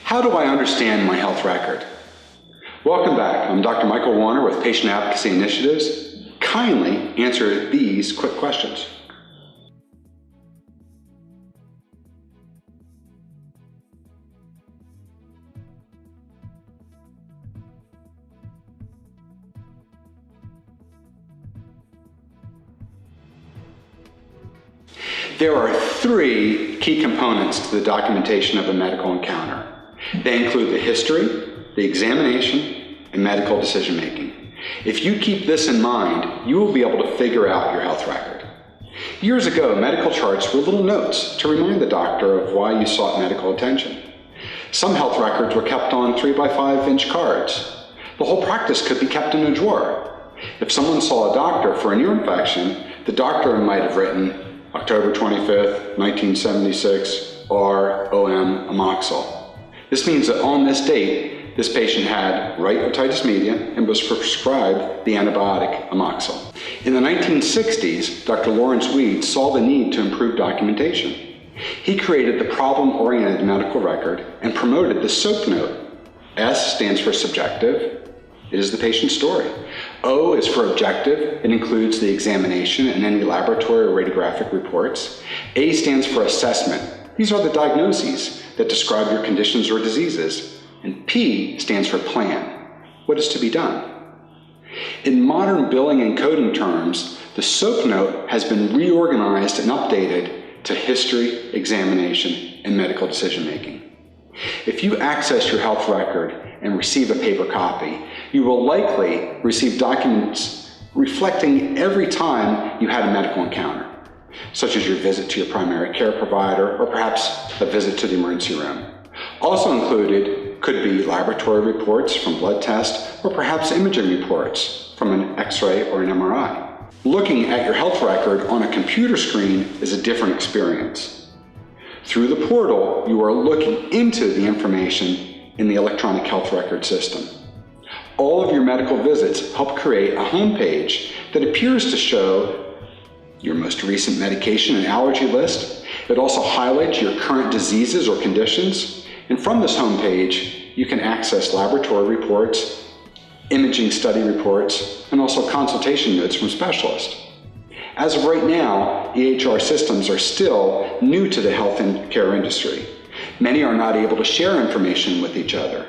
How do I understand my health record? Welcome back. I'm Dr. Michael Warner with Patient Advocacy Initiatives. Kindly answer these quick questions. There are three key components to the documentation of a medical encounter. They include the history, the examination, and medical decision-making. If you keep this in mind, you will be able to figure out your health record. Years ago, medical charts were little notes to remind the doctor of why you sought medical attention. Some health records were kept on 3x5-inch cards. The whole practice could be kept in a drawer. If someone saw a doctor for an ear infection, the doctor might have written October 25th, 1976, ROM amoxil. This means that on this date, this patient had right otitis media and was prescribed the antibiotic amoxil. In the 1960s, Dr. Lawrence Weed saw the need to improve documentation. He created the problem-oriented medical record and promoted the SOAP note. S stands for subjective. It is the patient's story. O is for objective. It includes the examination and any laboratory or radiographic reports. A stands for assessment. These are the diagnoses that describe your conditions or diseases. And P stands for plan. What is to be done? In modern billing and coding terms, the SOAP note has been reorganized and updated to history, examination, and medical decision-making. If you access your health record and receive a paper copy, you will likely receive documents reflecting every time you had a medical encounter, such as your visit to your primary care provider or perhaps a visit to the emergency room. Also included could be laboratory reports from blood tests or perhaps imaging reports from an X-ray or an MRI. Looking at your health record on a computer screen is a different experience. Through the portal, you are looking into the information in the electronic health record system. All of your medical visits help create a homepage that appears to show your most recent medication and allergy list. It also highlights your current diseases or conditions. And from this homepage, you can access laboratory reports, imaging study reports, and also consultation notes from specialists. As of right now, EHR systems are still new to the health and care industry. Many are not able to share information with each other.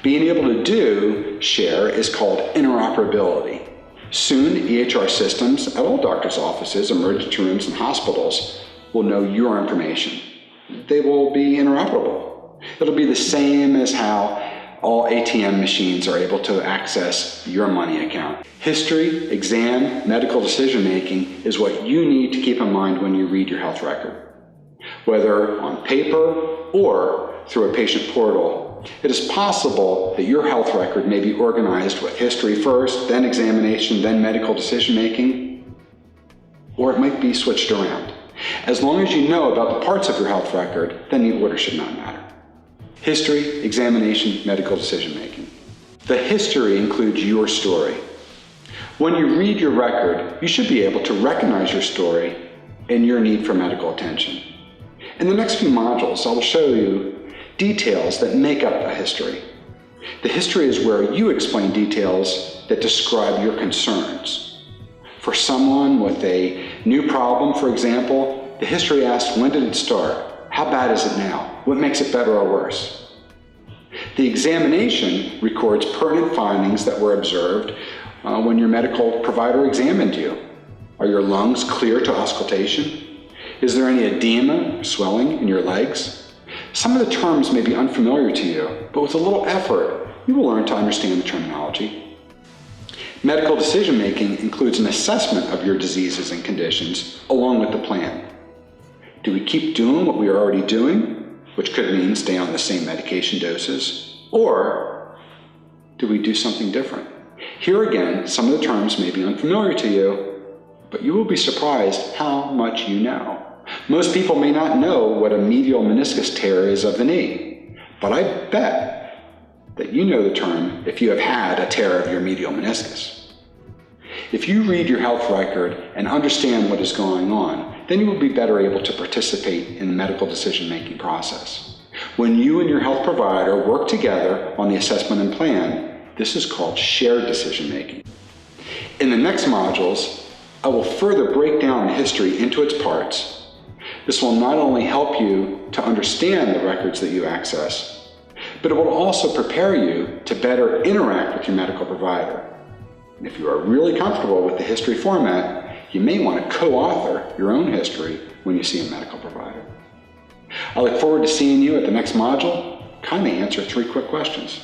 Being able to share is called interoperability. Soon, EHR systems at all doctors' offices, emergency rooms, and hospitals will know your information. They will be interoperable. It'll be the same as how all ATM machines are able to access your money account. History, exam, medical decision-making is what you need to keep in mind when you read your health record. Whether on paper or through a patient portal, it is possible that your health record may be organized with history first, then examination, then medical decision-making, or it might be switched around. As long as you know about the parts of your health record, then the order should not matter. History, examination, medical decision-making. The history includes your story. When you read your record, you should be able to recognize your story and your need for medical attention. In the next few modules, I will show you details that make up a history. The history is where you explain details that describe your concerns. For someone with a new problem, for example, the history asks, when did it start? How bad is it now? What makes it better or worse? The examination records pertinent findings that were observed when your medical provider examined you. Are your lungs clear to auscultation? Is there any edema, swelling in your legs? Some of the terms may be unfamiliar to you, but with a little effort, you will learn to understand the terminology. Medical decision-making includes an assessment of your diseases and conditions, along with the plan. Do we keep doing what we are already doing, which could mean stay on the same medication doses, or do we do something different? Here again, some of the terms may be unfamiliar to you, but you will be surprised how much you know. Most people may not know what a medial meniscus tear is of the knee, but I bet that you know the term if you have had a tear of your medial meniscus. If you read your health record and understand what is going on, then you will be better able to participate in the medical decision-making process. When you and your health provider work together on the assessment and plan, this is called shared decision making. In the next modules, I will further break down the history into its parts. This will not only help you to understand the records that you access, but it will also prepare you to better interact with your medical provider. And if you are really comfortable with the history format, you may want to co-author your own history when you see a medical provider. I look forward to seeing you at the next module. Kindly answer 3 quick questions.